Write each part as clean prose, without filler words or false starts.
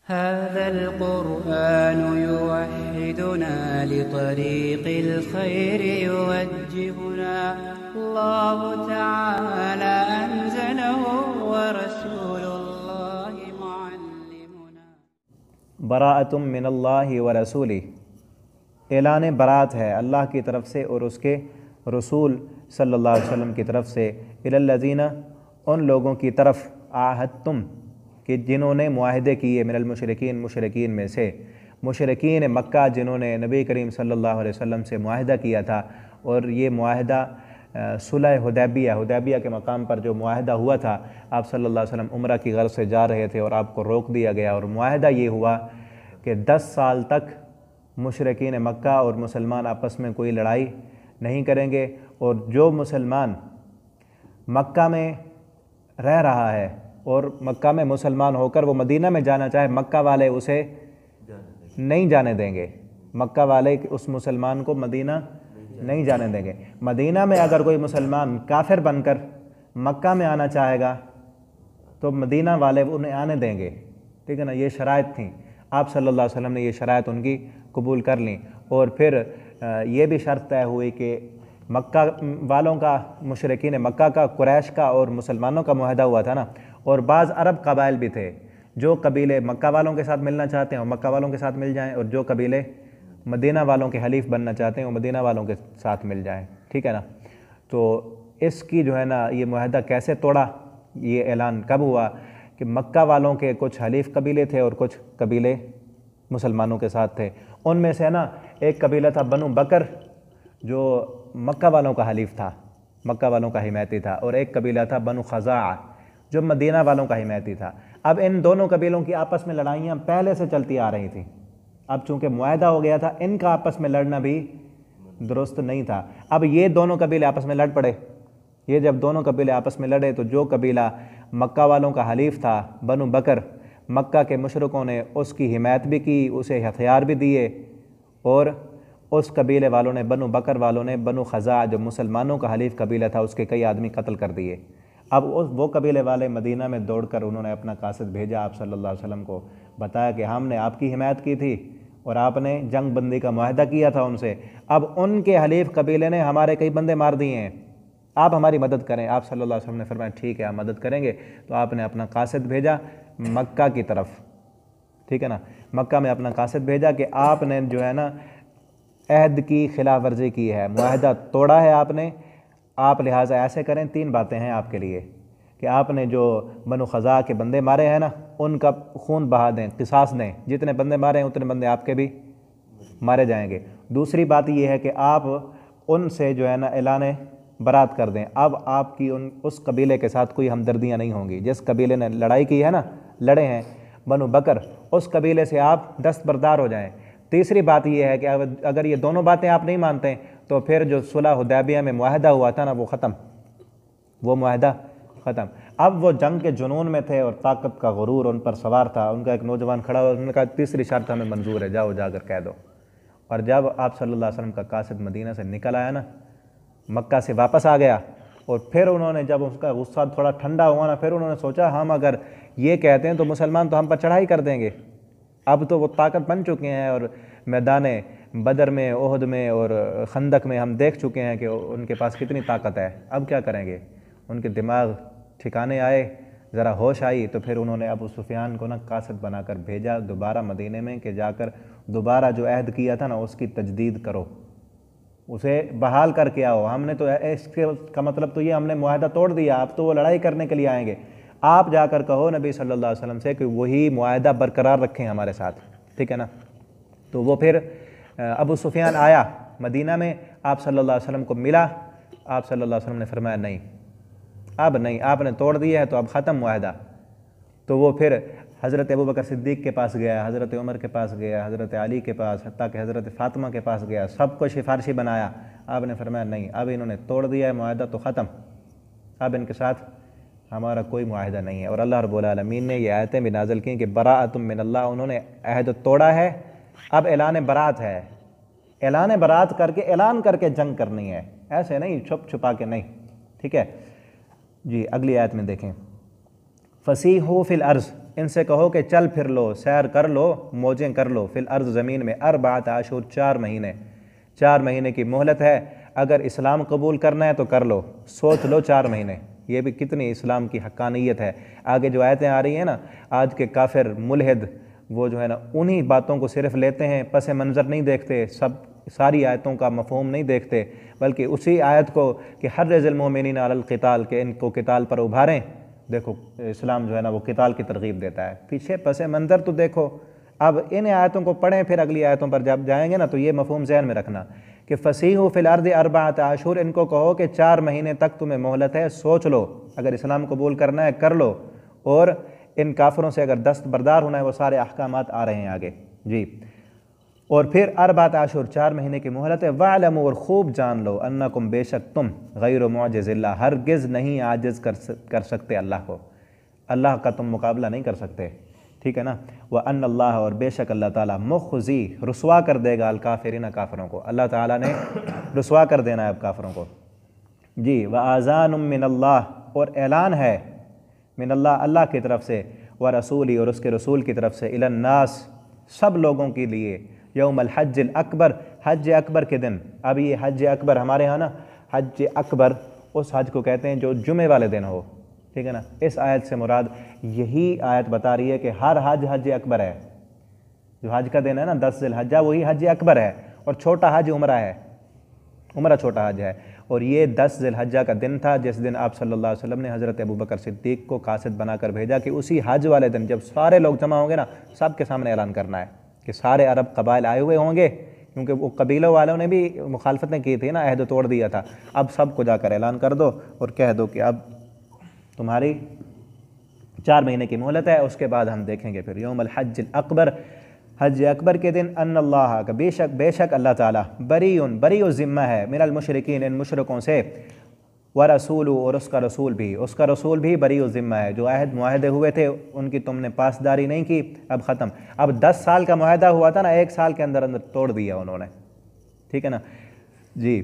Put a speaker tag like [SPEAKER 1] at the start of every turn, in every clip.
[SPEAKER 1] هذا القرآن يوحدنا لطريق الخير يوجهنا الله تعالى أنزله ورسول الله معلمنا.
[SPEAKER 2] براءۃ من اللہ ورسولہ، اعلان برات ہے اللہ کی طرف سے اور اس کے رسول صلی اللہ علیہ وسلم کی طرف سے، الی الذین، ان لوگوں کی طرف، عاہدتم، کہ جنہوں نے معاہدے کیے، من المشرکین، مشرکین میں سے، مشرکین مکہ جنہوں نے نبی کریم صلی اللہ علیہ وسلم سے معاہدہ کیا تھا، اور یہ معاہدہ صلح حدیبیہ کے مقام پر جو معاہدہ ہوا تھا، آپ صلی اللہ علیہ وسلم عمرہ کی غرض سے جا رہے تھے اور آپ کو روک دیا گیا، اور معاہدہ یہ ہوا کہ 10 سال تک مشرکین مکہ اور مسلمان آپس میں کوئی لڑائی نہیں کریں گے، اور جو مسلمان مکہ میں رہ رہا ہے اور مکہ میں مسلمان ہو کر وہ مدینہ میں جانا چاہے، مکہ والے اسے نہیں جانے دیں گے، مکہ والے اس مسلمان کو مدینہ نہیں جانے دیں گے۔ مدینہ میں اگر کوئی مسلمان کافر بن کر مکہ میں آنا چاہے گا تو مدینہ والے انہیں آنے دیں گے، ٹھیک ہے نا، یہ شرائط تھیں۔ آپ صلی اللہ علیہ وسلم نے یہ شرائط ان کی قبول کر لیں، اور پھر یہ بھی شرط طے ہوئی کہ مکہ والوں کا، مشرکین مکہ کا، قریش کا اور مسلمانوں کا معاہدہ ہوا تھا نا، اور بعض عرب قبائل بھی تھے، جو قبیلے مکہ والوں کے ساتھ ملنا چاہتے ہیں وہ مکہ والوں کے ساتھ مل جائیں، اور جو قبیلے مدینہ والوں کے حلیف بننا چاہتے ہیں وہ مدینہ والوں کے ساتھ مل جائیں، ٹھیک ہے نا۔ تو اس کی جو ہے نا یہ معاہدہ کیسے توڑا، یہ اعلان کب ہوا کہ مکہ والوں کے کچھ حلیف قبیلے تھے اور کچھ قبیلے مسلمانوں کے ساتھ تھے، ان میں سے نا ایک قبیلہ تھا بنو بکر جو مکہ والوں کا حلیف تھا، مکہ والوں کا حمایتی تھا، اور ایک قبیلہ تھا بنو خزاعہ جو مدینہ والوں کا حمایتی تھا۔ اب ان دونوں قبیلوں کی آپس میں لڑائیاں پہلے سے چلتی آ رہی تھیں، اب چونکہ معاہدہ ہو گیا تھا، ان کا آپس میں لڑنا بھی درست نہیں تھا۔ اب یہ دونوں قبیلے آپس میں لڑ پڑے، یہ جب دونوں قبیلے آپس میں لڑے تو جو قبیلہ مکہ والوں کا حلیف تھا بنو بکر، مکہ کے مشرکوں نے اس کی حمایت بھی کی، اسے ہتھیار بھی دیے، اور اس قبیلے والوں نے، بنو بکر والوں نے، بنو خزاعہ جو مسلمانوں کا حلیف قبیلہ تھا، اس کے کئی آدمی قتل کر دیے۔ اب وہ قبیلے والے مدینہ میں دوڑ کر انہوں نے اپنا قاصد بھیجا، آپ صلی اللہ علیہ وسلم کو بتایا کہ ہم نے آپ کی حمایت کی تھی اور آپ نے جنگ بندی کا معاہدہ کیا تھا ان سے، اب ان کے حلیف قبیلے نے ہمارے کئی بندے مار دیے ہیں، آپ ہماری مدد کریں۔ آپ صلی اللہ علیہ وسلم نے فرمایا ٹھیک ہے آپ مدد کریں گے، تو آپ نے اپنا قاصد بھیجا مکہ کی طرف، ٹھیک ہے نا، مکہ میں اپنا قاصد بھیجا کہ آپ نے جو ہے نا عہد کی خلاف ورزی کی ہے، معاہدہ توڑا ہے آپ نے، آپ لہٰذا ایسے کریں، 3 باتیں ہیں آپ کے لیے کہ آپ نے جو بنو خزاعہ کے بندے مارے ہیں نا ان کا خون بہا دیں، قصاص دیں، جتنے بندے مارے ہیں اتنے بندے آپ کے بھی مارے جائیں گے۔ دوسری بات یہ ہے کہ آپ ان سے جو ہے نا اعلان برات کر دیں، اب آپ کی اس قبیلے کے ساتھ کوئی ہمدردیاں نہیں ہوں گی، جس قبیلے نے لڑائی کی ہے نا، لڑے ہیں بنو بکر، اس قبیلے سے آپ دستبردار ہو جائیں۔ تیسری بات یہ ہے کہ اگر یہ دونوں باتیں آپ نہیں مانتے تو پھر جو صلح حدیبیہ میں معاہدہ ہوا تھا نا وہ ختم، وہ معاہدہ ختم۔ اب وہ جنگ کے جنون میں تھے اور طاقت کا غرور ان پر سوار تھا، ان کا ایک نوجوان کھڑا ہوا، انہوں نے کہا تیسری شرط ہمیں منظور ہے، جاؤ جا کر کہہ دو۔ اور جب آپ صلی اللہ علیہ وسلم کا قاصد مدینہ سے نکل آیا نا، مکہ سے واپس آ گیا، اور پھر انہوں نے جب اس کا غصہ تھوڑا ٹھنڈا ہوا نا، پھر انہوں نے سوچا ہم اگر یہ کہتے ہیں تو مسلمان تو ہم پر چڑھائی کر دیں گے، اب تو وہ طاقت بن چکے ہیں، اور میدان بدر میں، احد میں اور خندق میں ہم دیکھ چکے ہیں کہ ان کے پاس کتنی طاقت ہے، اب کیا کریں گے۔ ان کے دماغ ٹھکانے آئے، ذرا ہوش آئی، تو پھر انہوں نے ابو سفیان کو نا قاصد بنا کر بھیجا دوبارہ مدینے میں کہ جا کر دوبارہ جو عہد کیا تھا نا اس کی تجدید کرو، اسے بحال کر کے آؤ، ہم نے تو اس کا مطلب تو یہ ہم نے معاہدہ توڑ دیا، اب تو وہ لڑائی کرنے کے لیے آئیں گے، آپ جا کر کہو نبی صلی اللہ علیہ وسلم سے کہ وہی معاہدہ برقرار رکھیں ہمارے ساتھ، ٹھیک ہے نا۔ تو وہ پھر ابو سفیان آیا مدینہ میں، آپ صلی اللہ علیہ وسلم کو ملا، آپ صلی اللہ علیہ وسلم نے فرمایا نہیں، اب نہیں، آپ نے توڑ دیا ہے تو اب ختم معاہدہ۔ تو وہ پھر حضرت ابوبکر صدیق کے پاس گیا، حضرت عمر کے پاس گیا، حضرت علی کے پاس، حتیٰ کہ حضرت فاطمہ کے پاس گیا، سب کو سفارشی بنایا، آپ نے فرمایا نہیں، اب انہوں نے توڑ دیا ہے معاہدہ تو ختم، اب ان کے ساتھ ہمارا کوئی معاہدہ نہیں ہے۔ اور اللہ رب العالمین نے یہ آیتیں بھی نازل کی کہ براءۃ من اللہ، انہوں نے عہد توڑا ہے، اب اعلان برات ہے، اعلان برات کر کے، اعلان کر کے جنگ کرنی ہے، ایسے نہیں چھپ چھپا کے نہیں، ٹھیک ہے جی۔ اگلی آیت میں دیکھیں، فسیحوا فی الارض، ان سے کہو کہ چل پھر لو، سیر کر لو، موجیں کر لو، فی الارض زمین میں، 4 اشہر 4 مہینے کی مہلت ہے، اگر اسلام قبول کرنا ہے تو کر لو، سوچ لو 4 مہینے۔ یہ بھی کتنی اسلام کی حقانیت ہے۔ آگے جو آیتیں آ رہی ہیں نا، آج کے کافر ملحد وہ جو ہے نا انہی باتوں کو صرف لیتے ہیں، پس منظر نہیں دیکھتے، ساری آیتوں کا مفہوم نہیں دیکھتے، بلکہ اسی آیت کو کہ حرض المؤمنین علی القتال، کہ ان کو قتال پر ابھاریں۔ دیکھو اسلام جو ہے نا وہ قتال کی ترغیب دیتا ہے، پیچھے پس منظر تو دیکھو۔ اب ان آیتوں کو پڑھیں، پھر اگلی آیتوں پر جب جائیں گے نا تو یہ مفہوم ذہن میں رکھنا کہ فسیحوا فی الارض 4 اشہر، ان کو کہو کہ 4 مہینے تک تمہیں مہلت ہے، سوچ لو، اگر اسلام قبول کرنا ہے کر لو، اور ان کافروں سے اگر دستبردار ہونا ہے، وہ سارے احکامات آ رہے ہیں آگے جی۔ اور پھر 4 اشہر 4 مہینے کی مہلت ہے، وَاعْلَمُوا، اور خوب جان لو، انکم بے شک تم، غیر معجز اللہ، ہرگز نہیں عاجز کر سکتے اللہ کو، اللہ کا تم مقابلہ نہیں کر سکتے، ٹھیک ہے نا۔ وَأَنَّ اللَّهَ، اور بے شک اللہ تعالیٰ، مُخْزِي، رسوا کر دے گا، الکافرین، کافروں کو، اللہ تعالیٰ نے رسوا کر دینا ہے اب کافروں کو جی۔ وَآذَانٌ مِّنَ اللَّهِ، اور اعلان ہے من اللہ، اللہ کی طرف سے، ورسولی، اور اس کے رسول کی طرف سے، الی الناس، سب لوگوں کے لیے، یوم الحج الاکبر، حج اکبر کے دن۔ اب یہ حج اکبر ہمارے ہاں نا، حج اکبر اس حج کو کہتے ہیں جو جمعے والے دن ہو، ٹھیک ہے نا۔ اس آیت سے مراد یہی آیت بتا رہی ہے کہ ہر حج حج اکبر ہے، جو حج کا دن ہے نا 10 ذی الحجہ، وہی حج اکبر ہے، اور چھوٹا حج عمرہ ہے، عمرہ چھوٹا حج ہے۔ اور یہ 10 ذی الحجہ کا دن تھا جس دن آپ صلی اللہ علیہ وسلم نے حضرت ابوبکر صدیق کو قاصد بنا کر بھیجا کہ اسی حج والے دن جب سارے لوگ جمع ہوں گے نا، سب کے سامنے اعلان کرنا ہے کہ سارے عرب قبائل آئے ہوئے ہوں گے، کیونکہ وہ قبیلوں والوں نے بھی مخالفتیں کی تھی نا، عہد توڑ دیا تھا۔ اب سب کو جا کر اعلان کر دو اور کہہ دو کہ اب تمہاری 4 مہینے کی مہلت ہے، اس کے بعد ہم دیکھیں گے پھر یوم الحج الاکبر، حج اکبر کے دن، ان اللہ کا بے شک اللہ تعالیٰ، بری و ذمہ ہے، من المشرکین، ان مشرکوں سے، ورسول، اور اس کا رسول بھی بری و ذمہ ہے، جو عہد معاہدے ہوئے تھے ان کی تم نے پاسداری نہیں کی، اب ختم۔ اب 10 سال کا معاہدہ ہوا تھا نا، 1 سال کے اندر توڑ دیا انہوں نے، ٹھیک ہے نا جی۔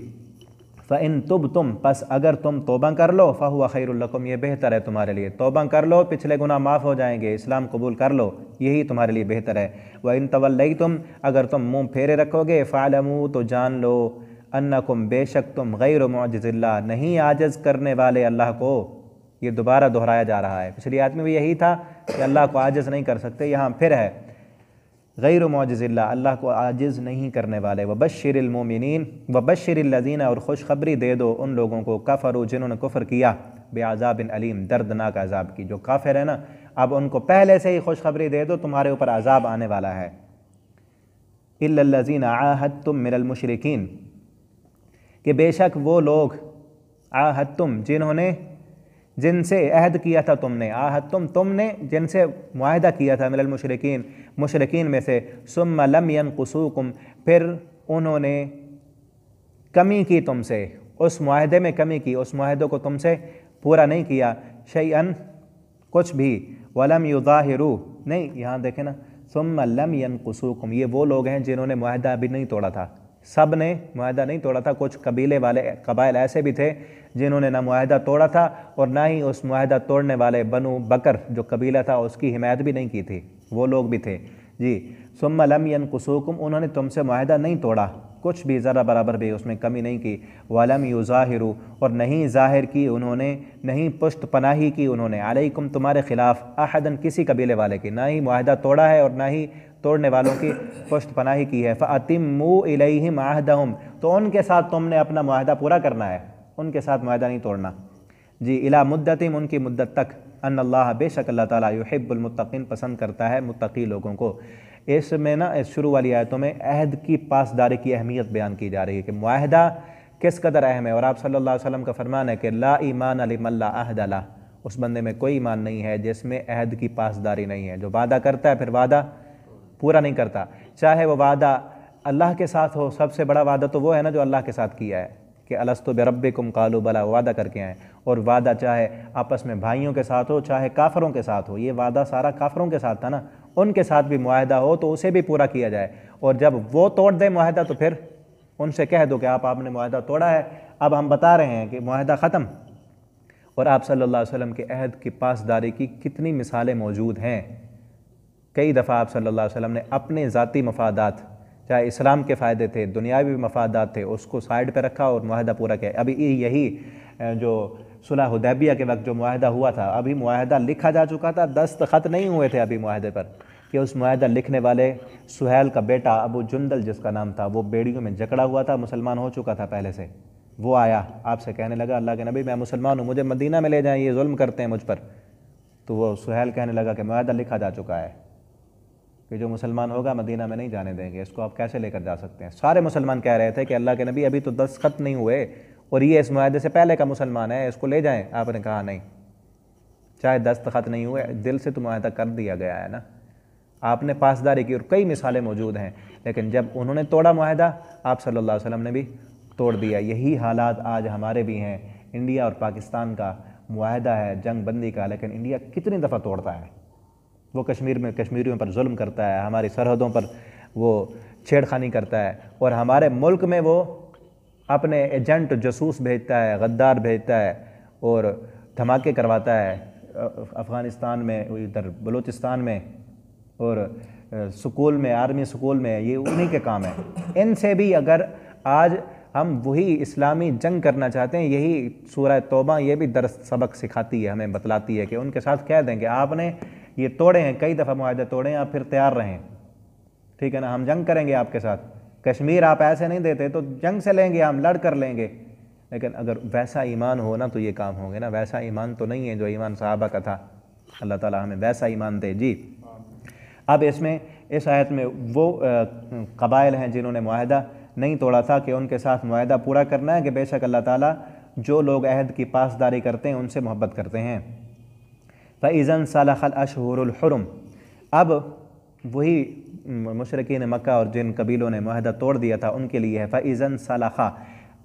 [SPEAKER 2] فَإِن تُبْتُمْ، پس اگر تم توبہ کر لو، فَهُوَ خَيْرٌ لَكُمْ، یہ بہتر ہے تمہارے لیے، توبہ کر لو، پچھلے گناہ معاف ہو جائیں گے، اسلام قبول کر لو، یہی تمہارے لیے بہتر ہے۔ وَإِن تَوَلَّيْتُمْ، اگر تم منہ پھیرے رکھو گے، فَاعْلَمُوا، تو جان لو، انکم، بے شک تم، غیر معجز اللہ، نہیں عاجز کرنے والے اللہ کو۔ یہ دوبارہ دہرایا جا رہا ہے، پچھلی آیت میں بھی یہی تھا کہ اللہ کو عاجز نہیں کر سکتے، یہاں پھر ہے غیر معجز اللہ، اللہ کو عاجز نہیں کرنے والے۔ وبشر المؤمنین، وبشر الذین، اور خوشخبری دے دو ان لوگوں کو، کفروا، جنہوں نے کفر کیا، بعذاب علیم، دردناک عذاب کی۔ جو کافر ہے نا، اب ان کو پہلے سے ہی خوشخبری دے دو تمہارے اوپر عذاب آنے والا ہے۔ الا الذین عاہدتم من المشرکین، کہ بے شک وہ لوگ، عاہدتم، جن سے عہد کیا تھا تم نے، عاہدتم، تم نے جن سے معاہدہ کیا تھا، من المشرکین، مشرکین میں سے، ثم لم ینقصوکم، پھر انہوں نے کمی کی تم سے، اس معاہدے میں کمی کی، اس معاہدے کو تم سے پورا نہیں کیا، شیئن، کچھ بھی، ولم یظاہروا، نہیں، یہاں دیکھیں نا، ثم لم ینقصوکم، یہ وہ لوگ ہیں جنہوں نے معاہدہ ابھی نہیں توڑا تھا، سب نے معاہدہ نہیں توڑا تھا، کچھ قبائل ایسے بھی تھے جنہوں نے نہ معاہدہ توڑا تھا اور نہ ہی اس معاہدہ توڑنے والے بنو بکر جو قبیلہ تھا اس کی حمایت بھی نہیں کی تھی، وہ لوگ بھی تھے جی۔ ثم لم ینقصوکم، انہوں نے تم سے معاہدہ نہیں توڑا، کچھ بھی ذرا برابر بھی اس میں کمی نہیں کی، ولم یظاہروا، اور نہیں ظاہر کی انہوں نے، نہیں پشت پناہی کی انہوں نے، علیکم، تمہارے خلاف، احدن، کسی قبیلے والے کی، نہ ہی معاہدہ توڑا ہے اور نہ ہی توڑنے والوں کی پشت پناہی کی ہے۔ فَأَتِمُّوا إِلَيْهِمْ عَهْدَهُمْ، تو ان کے ساتھ تم نے اپنا معاہدہ پورا کرنا ہے، ان کے ساتھ معاہدہ نہیں توڑنا جی۔ إِلَى مُدَّتِهِمْ، ان کی مدت تک، ان اللہ، بے شک اللہ تعالیٰ، يُحِبُّ الْمُتَّقِينَ، پسند کرتا ہے متقی لوگوں کو۔ اس میں نا، اس شروع والی آیتوں میں عہد کی پاسداری کی اہمیت بیان کی جا رہی ہے کہ معاہدہ کس قدر اہم ہے، اور آپ صلی اللہ علیہ وسلم کا فرمان ہے کہ لا ایمان لمن لا عہد لہ، اس بندے میں کوئی ایمان نہیں ہے جس میں عہد کی پاسداری نہیں ہے، جو وعدہ کرتا ہے پھر وعدہ پورا نہیں کرتا، چاہے وہ وعدہ اللہ کے ساتھ ہو، سب سے بڑا وعدہ تو وہ ہے نا جو اللہ کے ساتھ کیا ہے کہ الست بربکم قالوا بلی، وعدہ کر کے آئے، اور وعدہ چاہے آپس میں بھائیوں کے ساتھ ہو چاہے کافروں کے ساتھ ہو، یہ وعدہ سارا کافروں کے ساتھ تھا نا، ان کے ساتھ بھی معاہدہ ہو تو اسے بھی پورا کیا جائے، اور جب وہ توڑ دے معاہدہ تو پھر ان سے کہہ دو کہ آپ نے معاہدہ توڑا ہے۔ اب ہم بتا رہے ہیں کہ معاہدہ ختم، اور آپ صلی اللہ علیہ وسلم کے عہد کی پاسداری کی کتنی مثالیں موجود ہیں کئی دفعہ آپ صلی اللہ علیہ وسلم نے اپنے ذاتی مفادات، چاہے اسلام کے فائدے تھے، دنیاوی مفادات تھے، اس کو سائڈ پہ رکھا اور معاہدہ پورا کیا۔ ابھی یہی جو صلح حدیبیہ کے وقت جو معاہدہ ہوا تھا، ابھی معاہدہ لکھا جا چکا تھا، دستخط نہیں ہوئے تھے ابھی معاہدے پر، کہ اس معاہدہ لکھنے والے سہیل کا بیٹا ابو جندل جس کا نام تھا، وہ بیڑیوں میں جکڑا ہوا تھا، مسلمان ہو چکا تھا پہلے سے، وہ آیا آپ سے کہنے لگا اللہ کے نبی میں مسلمان ہوں، مجھے مدینہ میں لے جائیں، یہ ظلم کرتے ہیں مجھ پر۔ تو وہ سہیل کہنے لگا کہ معاہدہ لکھا جا چکا ہے کہ جو مسلمان ہوگا مدینہ میں نہیں جانے دیں گے، اس کو آپ کیسے لے کر جا سکتے ہیں۔ سارے مسلمان کہہ رہے تھے کہ اللہ کے نبی ابھی تو دستخط نہیں ہوئے اور یہ اس معاہدے سے پہلے کا مسلمان ہے، اس کو لے جائیں۔ آپ نے کہا نہیں، چاہے دستخط نہیں ہوئے، دل سے تو معاہدہ کر دیا گیا ہے نا، آپ نے پاسداری کی، اور کئی مثالیں موجود ہیں، لیکن جب انہوں نے توڑا معاہدہ، آپ صلی اللہ علیہ وسلم نے بھی توڑ دیا۔ یہی حالات آج ہمارے بھی ہیں، انڈیا اور پاکستان کا معاہدہ ہے جنگ بندی کا، لیکن انڈیا کتنی دفعہ توڑتا ہے، وہ کشمیر میں کشمیریوں پر ظلم کرتا ہے، ہماری سرحدوں پر وہ چھیڑ خانی کرتا ہے، اور ہمارے ملک میں وہ اپنے ایجنٹ جاسوس بھیجتا ہے، غدار بھیجتا ہے اور دھماکے کرواتا ہے افغانستان میں، ادھر بلوچستان میں، اور سکول میں، آرمی سکول میں، یہ انہی کے کام ہے۔ ان سے بھی اگر آج ہم وہی اسلامی جنگ کرنا چاہتے ہیں، یہی سورہ توبہ یہ بھی درس سبق سکھاتی ہے، ہمیں بتلاتی ہے کہ ان کے ساتھ کہہ دیں کہ آپ نے یہ توڑے ہیں، کئی دفعہ معاہدے توڑے ہیں، آپ پھر تیار رہیں، ٹھیک ہے نا، ہم جنگ کریں گے آپ کے ساتھ، کشمیر آپ ایسے نہیں دیتے تو جنگ سے لیں گے، ہم لڑ کر لیں گے۔ لیکن اگر ویسا ایمان ہو نا تو یہ کام ہوں گے نا، ویسا ایمان تو نہیں ہے جو ایمان صحابہ کا تھا۔ اللہ تعالیٰ ہمیں ویسا ایمان دے۔ جی اب اس آیت میں وہ قبائل ہیں جنہوں نے معاہدہ نہیں توڑا تھا کہ ان کے ساتھ معاہدہ پورا کرنا ہے، کہ بے شک اللہ تعالیٰ جو لوگ عہد کی پاسداری کرتے ہیں ان سے محبت کرتے ہیں۔ فَإِذَا انْسَلَخَ الْأَشْهُرُ الْحُرُمُ، اب وہی مشرکین مکہ اور جن قبیلوں نے معاہدہ توڑ دیا تھا ان کے لیے ہے فَإِذَا انْسَلَخَ،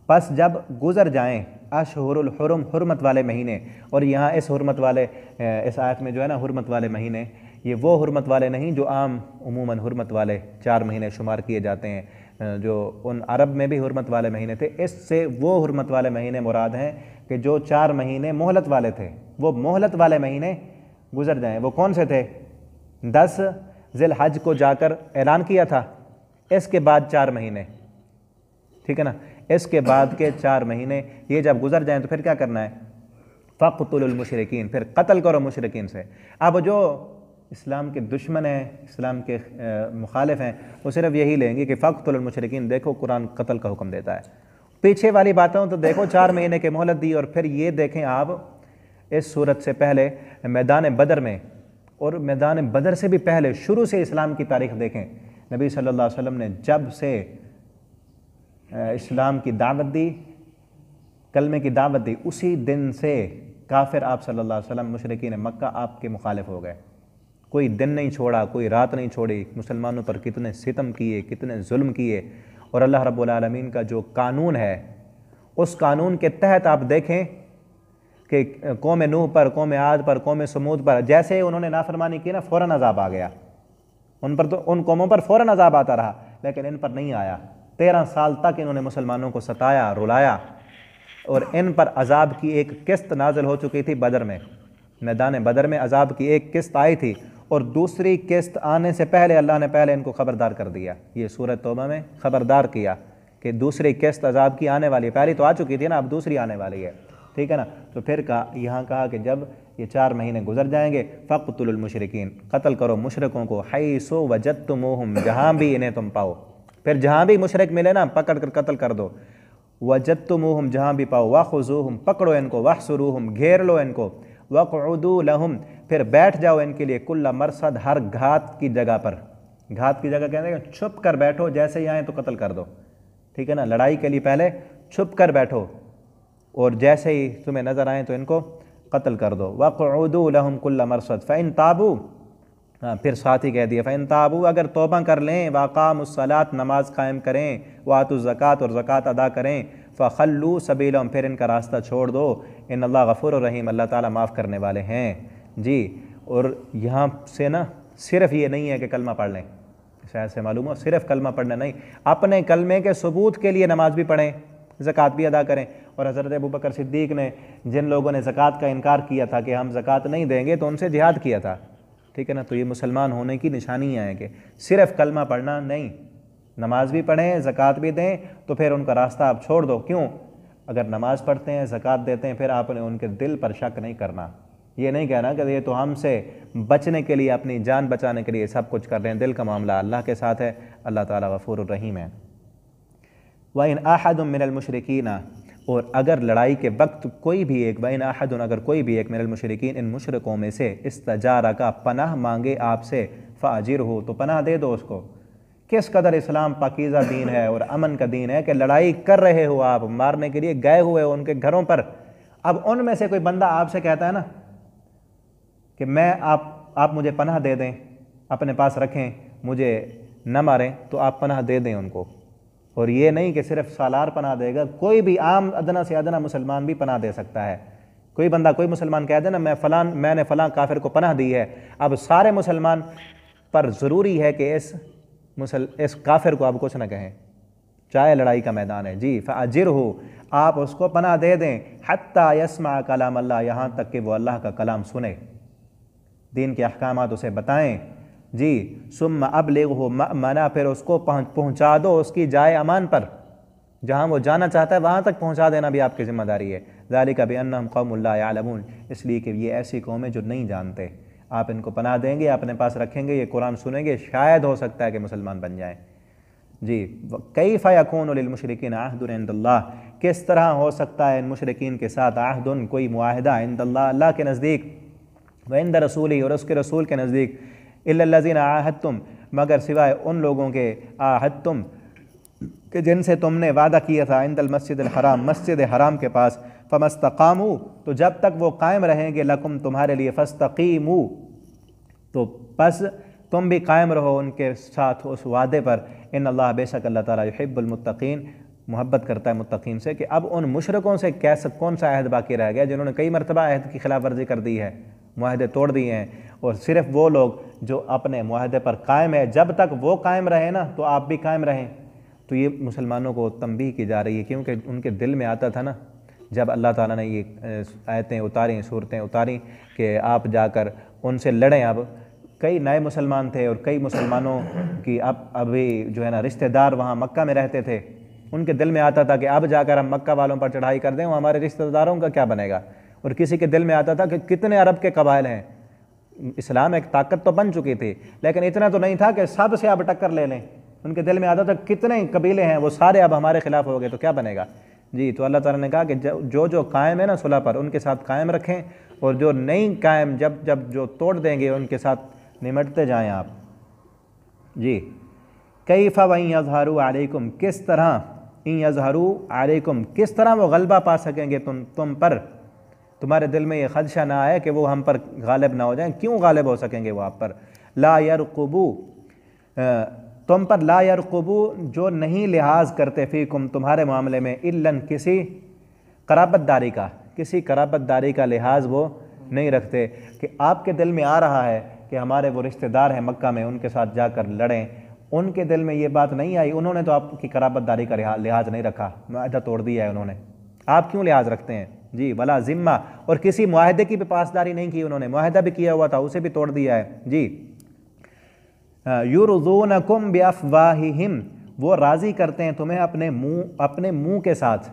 [SPEAKER 2] پس جب گزر جائیں اشہر الحرم، حرمت والے مہینے، اور یہاں اس حرمت والے اس آیت میں جو ہے نا حرمت والے مہینے، یہ وہ حرمت والے نہیں جو عام عموماً حرمت والے 4 مہینے شمار کیے جاتے ہیں، جو ان عرب میں بھی حرمت والے مہینے تھے، اس سے وہ حرمت والے مہینے مراد ہیں کہ جو 4 مہینے مہلت والے تھے، وہ مہلت والے مہینے گزر جائیں۔ وہ کون سے تھے؟ 10 ذی الحج کو جا کر اعلان کیا تھا، اس کے بعد 4 مہینے، ٹھیک ہے نا، اس کے بعد کے 4 مہینے یہ جب گزر جائیں تو پھر کیا کرنا ہے؟ فَقْتُلُوا الْمُشْرِكِينَ، پھر قتل کرو مشرکین سے۔ اب جو اسلام کے دشمن ہیں، اسلام کے مخالف ہیں، وہ صرف یہی لیں گے کہ فَقْتُلُوا الْمُشْرِكِينَ، دیکھو قرآن قتل کا حکم دیتا ہے، پیچھے والی باتوں تو دیکھو 4 مہینے کے مہلت دی، اور پھر یہ دیکھیں آپ اس صورت سے پہلے میدان بدر میں، اور میدان بدر سے بھی پہلے شروع سے اسلام کی تاریخ دیکھیں، نبی صلی اللہ علیہ وسلم نے جب سے اسلام کی دعوت دی، کلمے کی دعوت دی، اسی دن سے کافر آپ صلی اللہ علیہ وسلم مشرکین مکہ آپ کے مخالف ہو گئے، کوئی دن نہیں چھوڑا، کوئی رات نہیں چھوڑی، مسلمانوں پر کتنے ستم کیے، کتنے ظلم کیے، اور اللہ رب العالمین کا جو قانون ہے اس قانون کے تحت آپ دیکھیں کہ قوم نوح پر، قوم عاد پر، قوم سمود پر جیسے انہوں نے نافرمانی کی نا فوراً عذاب آ گیا، ان پر تو ان قوموں پر فوراً عذاب آتا رہا، لیکن ان پر نہیں آیا۔ 13 سال تک انہوں نے مسلمانوں کو ستایا، رلایا، اور ان پر عذاب کی ایک قسط نازل ہو چکی تھی بدر میں، میدان بدر میں عذاب کی ایک قسط آئی تھی، اور دوسری قسط آنے سے پہلے اللہ نے پہلے ان کو خبردار کر دیا، یہ سورہ توبہ میں خبردار کیا کہ دوسری قسط عذاب کی آنے والی ہے، پہلی تو آ چکی تھی نا، اب دوسری آنے والی ہے، ٹھیک ہے نا۔ تو پھر یہاں کہا کہ جب یہ 4 مہینے گزر جائیں گے فَقْتُلُوا الْمُشْرِكِينَ، قتل کرو مشرکوں کو، حَيْثُ وَجَدْتُمُوهُمْ، جہاں بھی انہیں تم پاؤ، پھر جہاں بھی مشرک ملے نا پکڑ کر قتل کر دو، وَجَدْتُمُوهُمْ، جہاں بھی پاؤ، وَخُذُوهُمْ، پکڑو ان کو، وَاحْصُرُوهُمْ، گھیر لو ان کو، وَقْعُدُوا لَهُمْ، پھر بیٹھ جاؤ ان کے لیے، کل مرصد، ہر گھات کی جگہ پر، گھات کی جگہ کہتے ہیں کہ چھپ کر بیٹھو، جیسے ہی آئیں تو قتل کر دو، ٹھیک ہے نا، لڑائی کے لیے پہلے چھپ کر بیٹھو، اور جیسے ہی تمہیں نظر آئیں تو ان کو قتل کر دو، وَقْعُدُوا لَهُمْ كُلَّ مَرْصَدٍ فَإِن تَابُوا، پھر ساتھ ہی کہہ دیا فَإِن تَابُوا، اگر توبہ کر لیں، وَأَقَامُوا الصَّلَاةَ، نماز قائم کریں، وَآتُوا الزَّكَاةَ، اور زکوٰۃ ادا کریں، فَخَلُّوا سَبِيلَهُمْ، پھر ان کا راستہ چھوڑ دو، ان اللہ غفور الرحیم، اللہ تعالیٰ معاف کرنے والے ہیں۔ جی، اور یہاں سے نا صرف یہ نہیں ہے کہ کلمہ پڑھ لیں، شاید سے معلوم ہو، صرف کلمہ پڑھنا نہیں، اپنے کلمے کے ثبوت کے لیے نماز بھی پڑھیں، زکوٰۃ بھی ادا کریں۔ اور حضرت ابوبکر صدیق نے جن لوگوں نے زکوٰۃ کا انکار کیا تھا کہ ہم زکوٰۃ نہیں دیں گے تو ان سے جہاد کیا تھا، ٹھیک ہے نا. تو یہ مسلمان ہونے کی نشانیاں ہیں کہ صرف کلمہ پڑھنا نہیں، نماز بھی پڑھیں، زکوٰۃ بھی دیں، تو پھر ان کا راستہ آپ چھوڑ دو. کیوں؟ اگر نماز پڑھتے ہیں، زکوٰۃ دیتے ہیں، پھر آپ نے ان کے دل پر شک نہیں کرنا. یہ نہیں کہنا کہ یہ تو ہم سے بچنے کے لیے، اپنی جان بچانے کے لیے سب کچھ کر رہے ہیں. دل کا معاملہ اللہ کے ساتھ ہے. اللہ تعالیٰ غفور الرحیم ہے. وَإِنْ أَحَدٌ مِّنَ الْمُشْرِكِينَ، اور اگر لڑائی کے وقت کوئی بھی ایک، وَإِنْ أَحَدٌ اگر کوئی بھی ایک، مِّنَ الْمُشْرِكِينَ ان مشرکوں میں سے، استجارہ پناہ مانگے آپ سے، فَأَجِرْهُ تو پناہ دے دو اس کو. کس قدر اسلام پاکیزہ دین ہے اور امن کا دین ہے کہ لڑائی کر رہے ہو آپ، مارنے کے لیے گئے ہوئے ہو ان کے گھروں پر. اب ان میں سے کوئی بندہ آپ سے کہتا ہے نا کہ میں آپ مجھے پناہ دے دیں، اپنے پاس رکھیں، مجھے نہ ماریں، تو آپ پناہ دے دیں ان کو. اور یہ نہیں کہ صرف سالار پناہ دے گا، کوئی بھی عام ادنا سے ادنا مسلمان بھی پناہ دے سکتا ہے. کوئی بندہ، کوئی مسلمان کہہ دے نا میں نے فلاں کافر کو پناہ دی ہے، اب سارے مسلمان پر ضروری ہے کہ اس کافر کو آپ کچھ نہ کہیں، چاہے لڑائی کا میدان ہے. جی فَأَجِرْهُ آپ اس کو پناہ دے دیں، حَتَّى يَسْمَعَ کلام اللہ یہاں تک کہ وہ اللہ کا کلام سنے، دین کے احکامات اسے بتائیں. جی ثُمَّ أَبْلِغْهُ مَأْمَنَا پھر اس کو پہنچا دو اس کی جائے امان پر، جہاں وہ جانا چاہتا ہے وہاں تک پہنچا دینا بھی آپ کی ذمہ داری ہے. ذَلِكَ بِأَنَّهُمْ قَوْمٌ لَا يَعْلَمُونَ اس لیے کہ یہ ایسی قوم ہے جو نہیں جانتے. آپ ان کو پناہ دیں گے، اپنے پاس رکھیں گے، یہ قرآن سنیں گے، شاید ہو سکتا ہے کہ مسلمان بن جائیں. جی کیف یکون للمشرکین عہد عند اللہ کس طرح ہو سکتا ہے ان مشرکین کے ساتھ عہد کوئی معاہدہ عند اللہ اللہ کے نزدیک، وعند رسولہ اور اس کے رسول کے نزدیک، الا الذین عاہدتم مگر سوائے ان لوگوں کے عاہدتم کہ جن سے تم نے وعدہ کیا تھا، عند المسجد الحرام مسجد حرام کے پاس، فما استقاموا تو جب تک وہ قائم رہیں گے، لکم تمہارے لیے، فاستقیموا تو پس تم بھی قائم رہو ان کے ساتھ اس وعدے پر. ان اللہ بے شک اللہ تعالیٰ یحب المتقین محبت کرتا ہے متقین سے. کہ اب ان مشرکوں سے کون سا عہد باقی رہ گیا جنہوں نے کئی مرتبہ عہد کی خلاف ورزی کر دی ہے، معاہدے توڑ دیے ہیں، اور صرف وہ لوگ جو اپنے معاہدے پر قائم ہے، جب تک وہ قائم رہے نا تو آپ بھی قائم رہیں. تو یہ مسلمانوں کو تنبیہ کی جا رہی ہے، کیونکہ ان کے دل میں آتا تھا نا جب اللہ تعالیٰ نے یہ آیتیں اتاریں، صورتیں اتاریں کہ آپ جا کر ان سے لڑیں. اب کئی نئے مسلمان تھے اور کئی مسلمانوں کی ابھی جو ہے نا رشتہ دار وہاں مکہ میں رہتے تھے، ان کے دل میں آتا تھا کہ اب جا کر ہم مکہ والوں پر چڑھائی کر دیں، وہ ہمارے رشتہ داروں کا کیا بنے گا. اور کسی کے دل میں آتا تھا کہ کتنے عرب کے قبائل ہیں، اسلام ایک طاقت تو بن چکی تھی لیکن اتنا تو نہیں تھا کہ سب سے اب ٹکر لے لیں. ان کے دل میں آتا تھا کتنے قبیلے ہیں، وہ سارے اب ہمارے خلاف ہو گئے تو کیا بنے گا. جی تو اللہ تعالیٰ نے کہا کہ جو قائم ہے نا صلح پر ان کے ساتھ قائم رکھیں، اور جو نہیں قائم جب جو توڑ دیں گے ان کے ساتھ نمٹتے جائیں آپ. جی کیف وَإِن یظہروا علیکم کس طرح، ان یظہروا علیکم کس طرح وہ غلبہ پا سکیں گے تم پر، تمہارے دل میں یہ خدشہ نہ آئے کہ وہ ہم پر غالب نہ ہو جائیں. کیوں غالب ہو سکیں گے وہ آپ پر؟ لا یرقبوا تم پر، لا یرقبوا جو نہیں لحاظ کرتے، فیکم تمہارے معاملے میں، الا کسی قرابت داری کا، کسی قرابت داری کا لحاظ وہ نہیں رکھتے. کہ آپ کے دل میں آ رہا ہے کہ ہمارے وہ رشتہ دار ہیں مکہ میں، ان کے ساتھ جا کر لڑیں، ان کے دل میں یہ بات نہیں آئی، انہوں نے تو آپ کی قرابت داری کا لحاظ نہیں رکھا، معاہدہ توڑ دیا ہے انہوں نے، آپ کیوں لحاظ رکھتے ہیں. جی ولا ذمہ اور کسی معاہدے کی بھی پاسداری نہیں کی انہوں نے، معاہدہ بھی کیا ہوا تھا اسے بھی توڑ دیا ہے. جی یرضونکم بافواہہم وہ راضی کرتے ہیں تمہیں اپنے منہ کے ساتھ،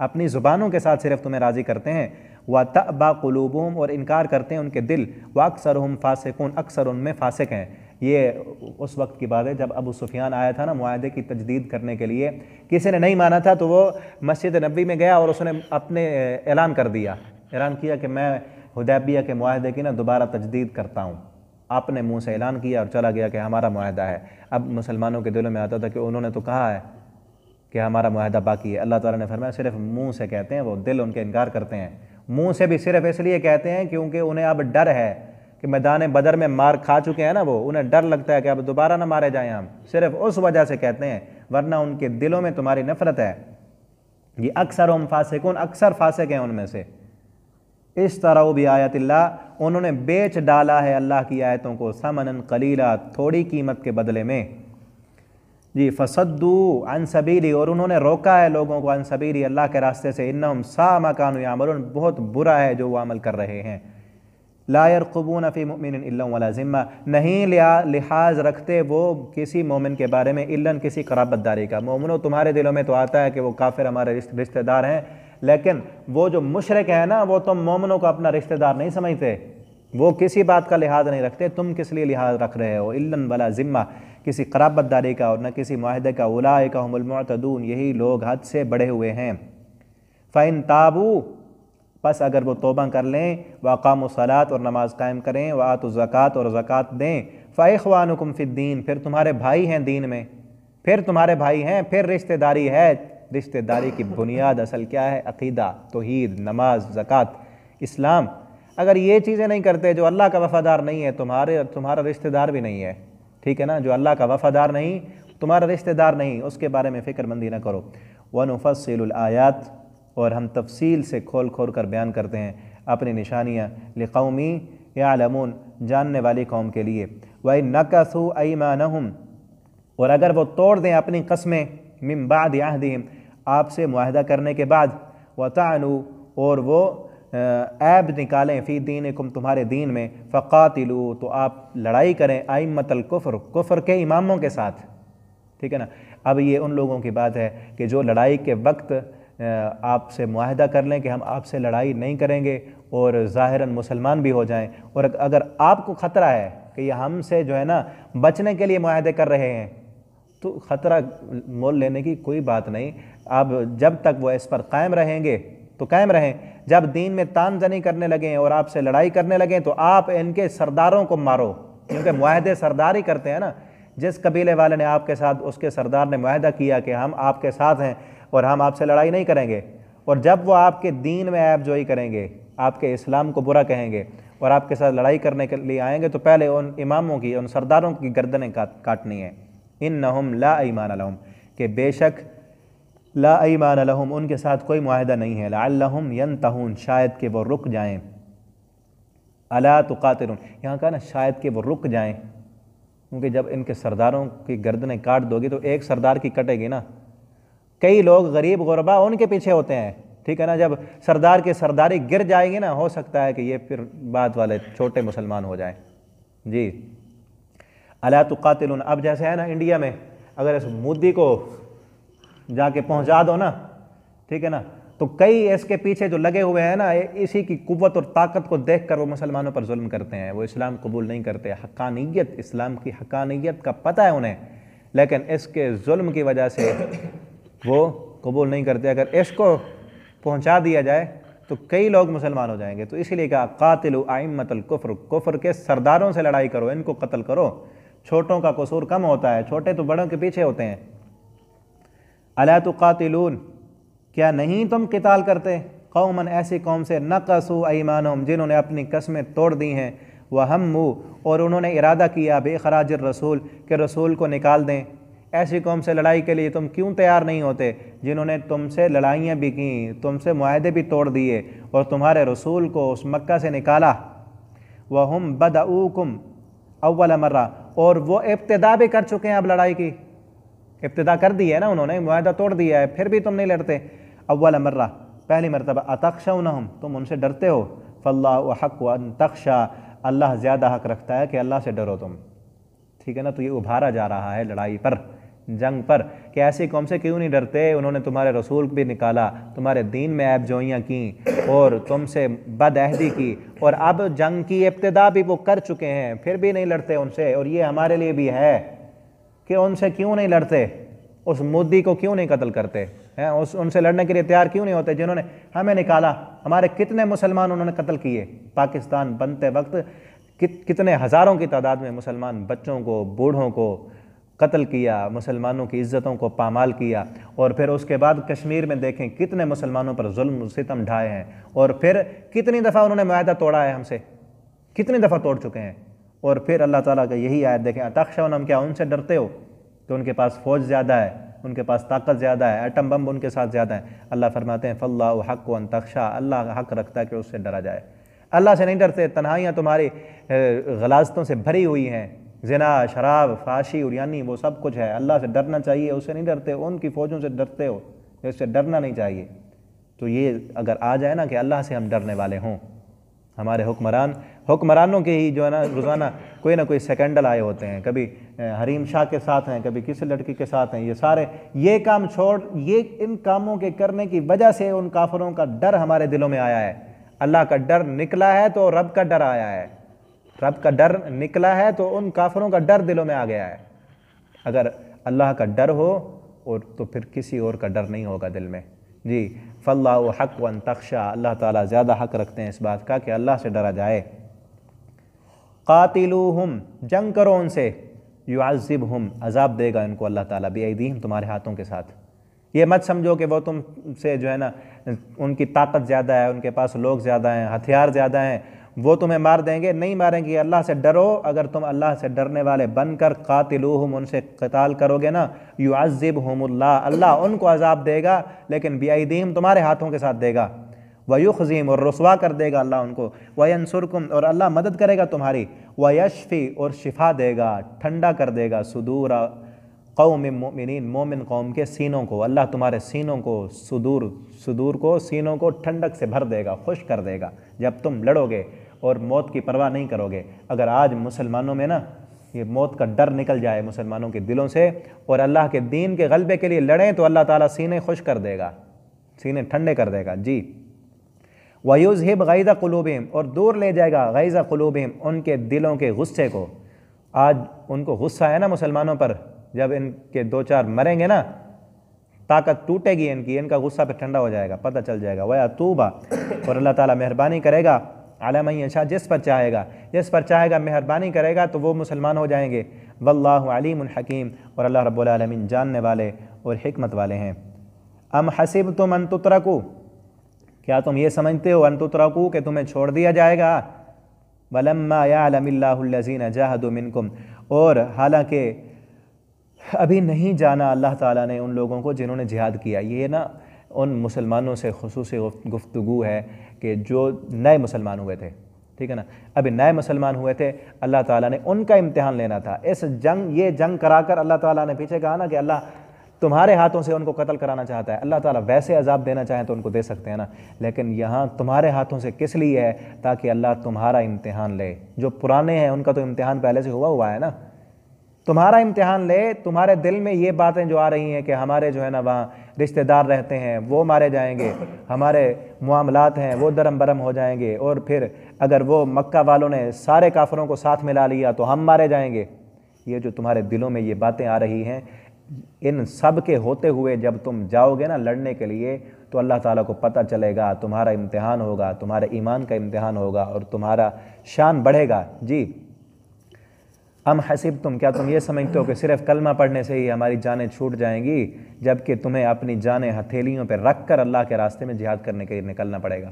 [SPEAKER 2] اپنی زبانوں کے ساتھ صرف تمہیں راضی کرتے ہیں. وَتَأْبَى قُلُوبُهُمْ اور انکار کرتے ہیں ان کے دل. وَأَكْثَرُهُمْ فَاسِقُونَ اکثر ان میں فاسق ہیں. یہ اس وقت کی بات ہے جب ابو سفیان آیا تھا نا معاہدے کی تجدید کرنے کے لیے، کسی نے نہیں مانا تھا تو وہ مسجد نبوی میں گیا اور اس نے اپنے اعلان کیا کہ میں حدیبیہ کے معاہدے کی نا دوبارہ تجدید کرتا ہوں. آپ نے منہ سے اعلان کیا اور چلا گیا کہ ہمارا معاہدہ ہے. اب مسلمانوں کے دلوں میں آتا تھا کہ انہوں نے تو کہا ہے کہ ہمارا معاہدہ باقی ہے. اللہ تعالیٰ نے فرمایا صرف منہ سے کہتے ہیں، وہ دل ان کے انکار کرتے ہیں. منہ سے بھی صرف اس لیے کہتے ہیں کیونکہ انہیں اب ڈر ہے کہ میدان بدر میں مار کھا چکے ہیں نا، وہ انہیں ڈر لگتا ہے کہ اب دوبارہ نہ مارے جائیں ہم، صرف اس وجہ سے کہتے ہیں، ورنہ ان کے دلوں میں تمہاری نفرت ہے. یہ اکثرہم فاسقون اکثر فاسق ہیں ان میں سے. اشتروا بآیات اللہ انہوں نے بیچ ڈالا ہے اللہ کی آیتوں کو، ثمنا قلیلا تھوڑی قیمت کے بدلے میں. جی فصدوا عن سبیلی اور انہوں نے روکا ہے لوگوں کو عن سبیلی اللہ کے راستے سے. انہم ساء ما کانوا یعملون بہت برا ہے جو وہ عمل کر رہے ہیں. لا يرقبون فی مؤمن الا ولا ذمہ، نہیں لحاظ رکھتے وہ کسی مومن کے بارے میں الا کسی قرابت داری کا۔ مومنوں تمہارے دلوں میں تو آتا ہے کہ وہ کافر ہمارے رشتہ دار ہیں، لیکن وہ جو مشرک ہیں نا، وہ تم مومنوں کو اپنا رشتہ دار نہیں سمجھتے، وہ کسی بات کا لحاظ نہیں رکھتے، تم کس لیے لحاظ رکھ رہے ہو؟ الا ولا ذمہ، کسی قرابت داری کا اور نہ کسی معاہدے کا۔ اولئک هم المعتدون، یہی لوگ حد سے بڑھے ہوئے ہیں۔ فَإِن تَابُوا، پس اگر وہ توبہ کر لیں، وَأَقَامُوا الصَّلَاةَ اور نماز قائم کریں، وَآتُوا الزَّكَاةَ اور زکوٰۃ دیں، فَإِخْوَانُكُمْ فِي الدِّينِ، پھر تمہارے بھائی ہیں دین میں، پھر تمہارے بھائی ہیں، پھر رشتہ داری ہے۔ رشتہ داری کی بنیاد اصل کیا ہے؟ عقیدہ، توحید، نماز، زکوٰۃ، اسلام۔ اگر یہ چیزیں نہیں کرتے، جو اللہ کا وفادار نہیں ہے تمہارا رشتہ دار بھی نہیں ہے، ٹھیک ہے نا؟ جو اللہ کا وفادار نہیں، تمہارا رشتہ دار نہیں، اس کے بارے میں فکر مندی نہ کرو۔ وَنُفَصِّلُ الْآيَاتِ، اور ہم تفصیل سے کھول کر بیان کرتے ہیں اپنی نشانیاں، لِقَوْمٍ يَعْلَمُونَ، جاننے والی قوم کے لیے۔ وَإِن نَكَثُوا أَيْمَانَهُمْ، اور اگر وہ توڑ دیں اپنی قسمیں، مِن بَعْدِ عَهْدِهِمْ، آپ سے معاہدہ کرنے کے بعد، وَطَعْنُوا، اور وہ عیب نکالیں، فی دینکم، تمہارے دین میں، فقاتلوا، تو آپ لڑائی کریں، ائمۃ الکفر، کفر کے اماموں کے ساتھ، ٹھیک ہے نا؟ اب یہ ان لوگوں کی بات ہے کہ جو لڑائی کے وقت آپ سے معاہدہ کر لیں کہ ہم آپ سے لڑائی نہیں کریں گے اور ظاہراً مسلمان بھی ہو جائیں، اور اگر آپ کو خطرہ ہے کہ یہ ہم سے جو ہے نا بچنے کے لیے معاہدے کر رہے ہیں، تو خطرہ مول لینے کی کوئی بات نہیں۔ اب جب تک وہ اس پر قائم رہیں گے تو قائم رہیں، جب دین میں تان زنی کرنے لگیں اور آپ سے لڑائی کرنے لگیں تو آپ ان کے سرداروں کو مارو، کیونکہ معاہدے سردار ہی کرتے ہیں نا۔ جس قبیلے والے نے آپ کے ساتھ، اس کے سردار نے معاہدہ کیا کہ ہم آپ کے ساتھ ہیں اور ہم آپ سے لڑائی نہیں کریں گے، اور جب وہ آپ کے دین میں عیب جوئی کریں گے، آپ کے اسلام کو برا کہیں گے اور آپ کے ساتھ لڑائی کرنے کے لیے آئیں گے، تو پہلے ان اماموں کی، ان سرداروں کی گردنیں کاٹنی ہیں۔ انہم لا ایمان لہم، کہ بے شک لا ایمان لہم، ان کے ساتھ کوئی معاہدہ نہیں ہے، لعلہم ینتہون، شاید کہ وہ رک جائیں، الا تقاتلون، یہاں کہا نا شاید کہ وہ رک جائیں، کیونکہ جب ان کے سرداروں کی گردنیں کاٹ دو گی تو ایک سردار کی کٹے گی نا، کئی لوگ غریب غربا ان کے پیچھے ہوتے ہیں، ٹھیک ہے نا؟ جب سردار کی سرداری گر جائے گی نا، ہو سکتا ہے کہ یہ پھر بعد والے چھوٹے مسلمان ہو جائیں۔ جی الا تقاتلون، اب جیسے ہے نا انڈیا میں، اگر اس مودی کو جا کے پہنچا دو نا، ٹھیک ہے نا، تو کئی اس کے پیچھے جو لگے ہوئے ہیں نا، اسی کی قوت اور طاقت کو دیکھ کر وہ مسلمانوں پر ظلم کرتے ہیں، وہ اسلام قبول نہیں کرتے، حقانیت، اسلام کی حقانیت کا پتہ ہے انہیں، لیکن اس کے ظلم کی وجہ سے وہ قبول نہیں کرتے۔ اگر اس کو پہنچا دیا جائے تو کئی لوگ مسلمان ہو جائیں گے، تو اسی لیے کہا قاتلوا ائمۃ الکفر، کفر کے سرداروں سے لڑائی کرو، ان کو قتل کرو، چھوٹوں کا قصور کم ہوتا ہے، چھوٹے تو بڑوں کے پیچھے ہوتے ہیں۔ الا تقاتلون، کیا نہیں تم قتال کرتے، قوماً، ایسی قوم سے، نقصوا ایمانہم، جنہوں نے اپنی قسمیں توڑ دی ہیں، وہموا، اور انہوں نے ارادہ کیا، باخراج الرسول، کہ رسول کو نکال دیں۔ ایسی قوم سے لڑائی کے لیے تم کیوں تیار نہیں ہوتے، جنہوں نے تم سے لڑائیاں بھی کیں، تم سے معاہدے بھی توڑ دیے اور تمہارے رسول کو اس مکہ سے نکالا۔ وَهُمْ بَدَؤُوكُمْ اول مرہ، اور وہ ابتدا بھی کر چکے ہیں، اب لڑائی کی ابتدا کر دی ہے نا انہوں نے، معاہدہ توڑ دیا ہے، پھر بھی تم نہیں لڑتے۔ اول مرہ، پہلی مرتبہ، اتخشونہم، تم ان سے ڈرتے ہو، فاللہ احق ان تخشا، اللہ زیادہ حق رکھتا ہے کہ اللہ سے ڈرو تم، ٹھیک ہے نا؟ تو یہ ابھارا جا رہا ہے لڑائی پر، جنگ پر، کہ ایسی قوم سے کیوں نہیں ڈرتے، انہوں نے تمہارے رسول بھی نکالا، تمہارے دین میں عیب جوئیاں کیں اور تم سے بد عہدی کی، اور اب جنگ کی ابتدا بھی وہ کر چکے ہیں، پھر بھی نہیں لڑتے ان سے۔ اور یہ ہمارے لیے بھی ہے کہ ان سے کیوں نہیں لڑتے، اس مودی کو کیوں نہیں قتل کرتے ہیں، ان سے لڑنے کے لیے تیار کیوں نہیں ہوتے، جنہوں نے ہمیں نکالا، ہمارے کتنے مسلمان انہوں نے قتل کیے، پاکستان بنتے وقت کتنے ہزاروں کی تعداد میں مسلمان بچوں کو، بوڑھوں کو قتل کیا، مسلمانوں کی عزتوں کو پامال کیا، اور پھر اس کے بعد کشمیر میں دیکھیں کتنے مسلمانوں پر ظلم و ستم ڈھائے ہیں، اور پھر کتنی دفعہ انہوں نے معاہدہ توڑا ہے ہم سے، کتنی دفعہ توڑ چکے ہیں۔ اور پھر اللہ تعالیٰ کا یہی آیت دیکھیں، اتخشونہم، کیا ان سے ڈرتے ہو کہ ان کے پاس فوج زیادہ ہے، ان کے پاس طاقت زیادہ ہے، ایٹم بم ان کے ساتھ زیادہ ہے؟ اللہ فرماتے ہیں فاللہ حق ان تخشا، اللہ حق رکھتا ہے کہ اس سے ڈرا جائے۔ اللہ سے نہیں ڈرتے، تنہائیاں تمہاری غلاظتوں سے بھری ہوئی ہیں، زنا، شراب، فحاشی، عریانی، وہ سب کچھ ہے، اللہ سے ڈرنا چاہیے، اس سے نہیں ڈرتے، ان کی فوجوں سے ڈرتے ہو، اس سے ڈرنا نہیں چاہیے۔ تو یہ اگر آ جائے نا کہ اللہ سے ہم ڈرنے والے ہوں، ہمارے حکمران حکمرانوں کے ہی جو ہے نا روزانہ کوئی نہ کوئی سیکنڈل آئے ہوتے ہیں، کبھی حریم شاہ کے ساتھ ہیں، کبھی کسی لڑکی کے ساتھ ہیں، یہ سارے یہ کام چھوڑ، یہ ان کاموں کے کرنے کی وجہ سے ان کافروں کا ڈر ہمارے دلوں میں آیا ہے۔ اللہ کا ڈر نکلا ہے تو رب کا ڈر آیا ہے، رب کا ڈر نکلا ہے تو ان کافروں کا ڈر دلوں میں آ گیا ہے۔ اگر اللہ کا ڈر ہو اور تو پھر کسی اور کا ڈر نہیں ہوگا دل میں۔ جی فاللہ حق وان تخشا، اللہ تعالیٰ زیادہ حق رکھتے ہیں اس بات کا کہ اللہ سے ڈرا جائے۔ قاتلوہم، جنگ کرو ان سے، یعذبہم، عذاب دے گا ان کو اللہ تعالیٰ، بِأَیْدِیہم، تمہارے ہاتھوں کے ساتھ۔ یہ مت سمجھو کہ وہ تم سے جو ہے نا ان کی طاقت زیادہ ہے، ان کے پاس لوگ زیادہ ہیں، ہتھیار زیادہ ہیں، وہ تمہیں مار دیں گے، نہیں ماریں گے۔ اللہ سے ڈرو، اگر تم اللہ سے ڈرنے والے بن کر قاتلوہم، ان سے قتال کرو گے نا، یعذبہم اللہ، اللہ ان کو عذاب دے گا، لیکن بِأَیْدِیہم، تمہارے ہاتھوں کے ساتھ دے گا، وَیُخْزِیہم، اور رسوا کر دے گا اللہ ان کو، وَینصُرکم، اور اللہ مدد کرے گا تمہاری، وَیشفی، اور شفا دے گا، ٹھنڈا کر دے گا، صدور قوم مؤمنین، مومن قوم کے سینوں کو، اللہ تمہارے سینوں کو، صدور کو، سینوں کو ٹھنڈک سے بھر دے گا، خوش کر دے گا جب تم لڑو گے اور موت کی پرواہ نہیں کرو گے۔ اگر آج مسلمانوں میں نا یہ موت کا ڈر نکل جائے مسلمانوں کے دلوں سے اور اللہ کے دین کے غلبے کے لیے لڑیں تو اللہ تعالیٰ سینے خوش کر دے گا، سینے ٹھنڈے کر دے گا۔ جی وَيُذْهِبْ غَيْظَ قُلُوبِهِمْ، اور دور لے جائے گا غیظ قلوبہم، ان کے دلوں کے غصے کو۔ آج ان کو غصہ ہے نا مسلمانوں پر، جب ان کے دو چار مریں گے نا طاقت ٹوٹے گی ان کی، ان کا غصہ پہ ٹھنڈا ہو جائے گا، پتہ چل جائے گا۔ وَيَتُوبَ، اور اللہ تعالیٰ مہربانی کرے گا، عَلَىٰ مَن یشاء، جس پر چاہے گا، جس پر چاہے گا مہربانی کرے گا تو وہ مسلمان ہو جائیں گے۔ وَاللَّهُ عَلِيمٌ حَكِيمٌ، اور اللہ رب العالمین جاننے والے اور حکمت والے ہیں۔ ام حسبتم ان تترکوا، کیا تم یہ سمجھتے ہو ان تترکوا کہ تمہیں چھوڑ دیا جائے گا؟ وَلَمَّا يَعْلَمِ اللَّهُ الَّذِينَ جَاهَدُوا مِنكُمْ، اور حالانکہ ابھی نہیں جانا اللہ تعالیٰ نے ان لوگوں کو جنہوں نے جہاد کیا۔ یہ نا ان مسلمانوں سے خصوصی گفتگو ہے کہ جو نئے مسلمان ہوئے تھے، ٹھیک ہے نا، ابھی نئے مسلمان ہوئے تھے، اللہ تعالیٰ نے ان کا امتحان لینا تھا۔ یہ جنگ کرا کر اللہ تعالیٰ نے پیچھے کہا نا کہ اللہ تمہارے ہاتھوں سے ان کو قتل کرانا چاہتا ہے، اللہ تعالیٰ ویسے عذاب دینا چاہیں تو ان کو دے سکتے ہیں نا، لیکن یہاں تمہارے ہاتھوں سے کس لیے ہے؟ تاکہ اللہ تمہارا امتحان لے۔ جو پرانے ہیں ان کا تو امتحان پہلے سے ہوا ہے نا، تمہارا امتحان لے۔ تمہارے دل میں یہ باتیں جو آ رہی ہیں کہ ہمارے جو ہے نا وہاں رشتہ دار رہتے ہیں وہ مارے جائیں گے، ہمارے معاملات ہیں وہ درم برم ہو جائیں گے، اور پھر اگر وہ مکہ والوں نے سارے کافروں کو ساتھ ملا لیا تو ہم مارے جائیں گے، یہ جو تمہارے دلوں میں یہ باتیں آ رہی ہیں، ان سب کے ہوتے ہوئے جب تم جاؤ گے نا لڑنے کے لیے تو اللہ تعالیٰ کو پتہ چلے گا، تمہارا امتحان ہوگا، تمہارے ایمان کا امتحان ہوگا اور تمہارا شان بڑھے گا۔ جی ام حسبتم، کیا تم یہ سمجھتے ہو کہ صرف کلمہ پڑھنے سے ہی ہماری جانیں چھوٹ جائیں گی، جبکہ تمہیں اپنی جانیں ہتھیلیوں پہ رکھ کر اللہ کے راستے میں جہاد کرنے کے لیے نکلنا پڑے گا۔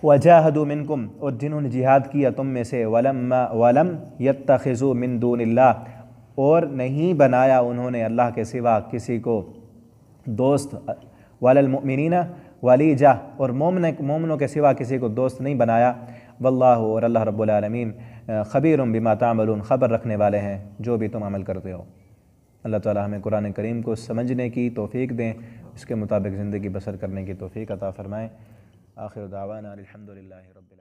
[SPEAKER 2] وَجَاهَدُوا مِنْكُمْ، اور جنہوں نے جہاد کیا تم میں سے، وَلَمْ يَتَّخِذُوا مِن دُونِ اللَّهِ، اور نہیں بنایا انہوں نے اللہ کے سوا کسی کو دوست، وَلَا الْمُؤْمِنِينَ وَلِيجَةً، اور مومنوں کے سوا کسی کو دوست نہیں بنایا۔ واللہ، اور اللہ رب العالمین، خبیر بما تعملون، خبر رکھنے والے ہیں جو بھی تم عمل کرتے ہو۔ اللہ تعالی ہمیں قرآن کریم کو سمجھنے کی توفیق دیں، اس کے مطابق زندگی بسر کرنے کی توفیق عطا فرمائیں۔ آخر دعوانا الحمدللہ رب العالمین۔